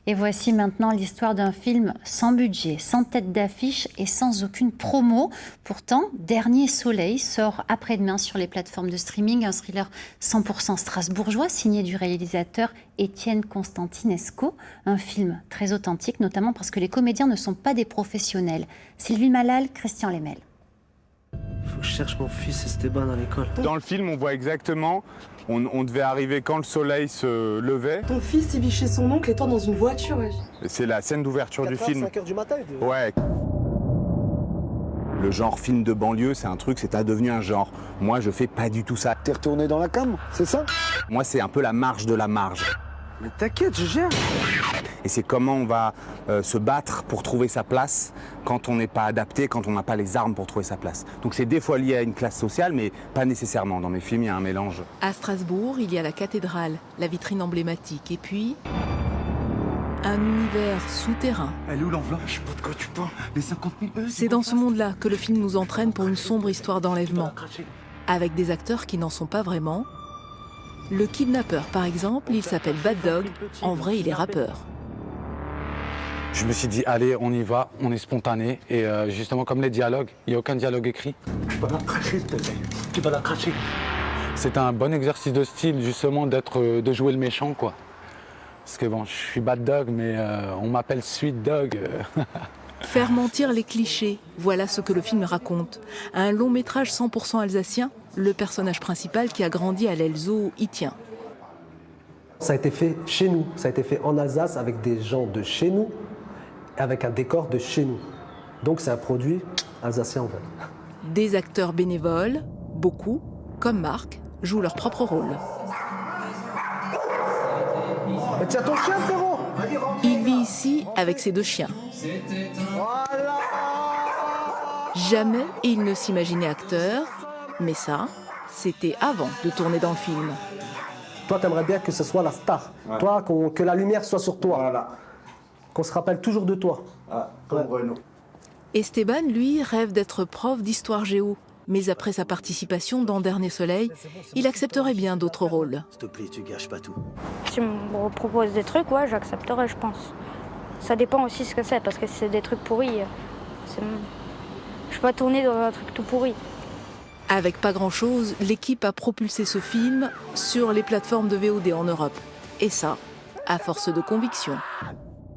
Et voici maintenant l'histoire d'un film sans budget, sans tête d'affiche et sans aucune promo. Pourtant, Dernier Soleil sort après-demain sur les plateformes de streaming, un thriller 100% strasbourgeois signé du réalisateur Étienne Constantinesco. Un film très authentique, notamment parce que les comédiens ne sont pas des professionnels. Sylvie Malal, Christian Lemel. Faut que je cherche mon fils Esteban à l'école. Dans le film, on voit exactement, on devait arriver quand le soleil se levait. Ton fils, il vit chez son oncle et toi dans une voiture, ouais. C'est la scène d'ouverture du film. 5h du matin. Ouais. Le genre film de banlieue, c'est un truc, c'est devenu un genre. Moi, je fais pas du tout ça. T'es retourné dans la cam, c'est ça? Moi, c'est un peu la marge de la marge. Mais t'inquiète, je gère. Et c'est comment on va se battre pour trouver sa place quand on n'est pas adapté, quand on n'a pas les armes pour trouver sa place. Donc c'est des fois lié à une classe sociale, mais pas nécessairement. Dans mes films, il y a un mélange. À Strasbourg, il y a la cathédrale, la vitrine emblématique, et puis un univers souterrain. Elle est où l'enveloppe? Je sais pas de quoi tu parles. Les 50 000 euros. C'est dans ce monde-là que le film nous entraîne pour une sombre histoire d'enlèvement, avec des acteurs qui n'en sont pas vraiment. Le kidnappeur, par exemple, il s'appelle Bad Dog. En vrai, il est rappeur. Je me suis dit, allez, on y va, on est spontané. Et justement, comme les dialogues, il n'y a aucun dialogue écrit. Tu vas la cracher, s'il te plaît. Tu vas la cracher. C'est un bon exercice de style, justement, de jouer le méchant, quoi. Parce que bon, je suis Bad Dog, mais on m'appelle Sweet Dog. Faire mentir les clichés, voilà ce que le film raconte. Un long métrage 100% alsacien, le personnage principal qui a grandi à l'Elzo y tient. Ça a été fait chez nous, ça a été fait en Alsace avec des gens de chez nous, avec un décor de chez nous. Donc c'est un produit alsacien en fait. Des acteurs bénévoles, beaucoup, comme Marc, jouent leur propre rôle. Mais tiens ton chien frérot! Il vit ici avec ses 2 chiens. Voilà! Jamais il ne s'imaginait acteur, mais ça, c'était avant de tourner dans le film. Toi t'aimerais bien que ce soit la star. Ouais. Toi, que la lumière soit sur toi. Voilà. Qu'on se rappelle toujours de toi. Ah, comme Renaud. Esteban, lui, rêve d'être prof d'histoire géo. Mais après sa participation dans Dernier Soleil, il accepterait bien d'autres rôles. S'il te plaît, tu gâches pas tout. Si on me propose des trucs, ouais, j'accepterais, je pense. Ça dépend aussi ce que c'est, parce que si c'est des trucs pourris, je peux pas tourner dans un truc tout pourri. Avec pas grand-chose, l'équipe a propulsé ce film sur les plateformes de VOD en Europe. Et ça, à force de conviction.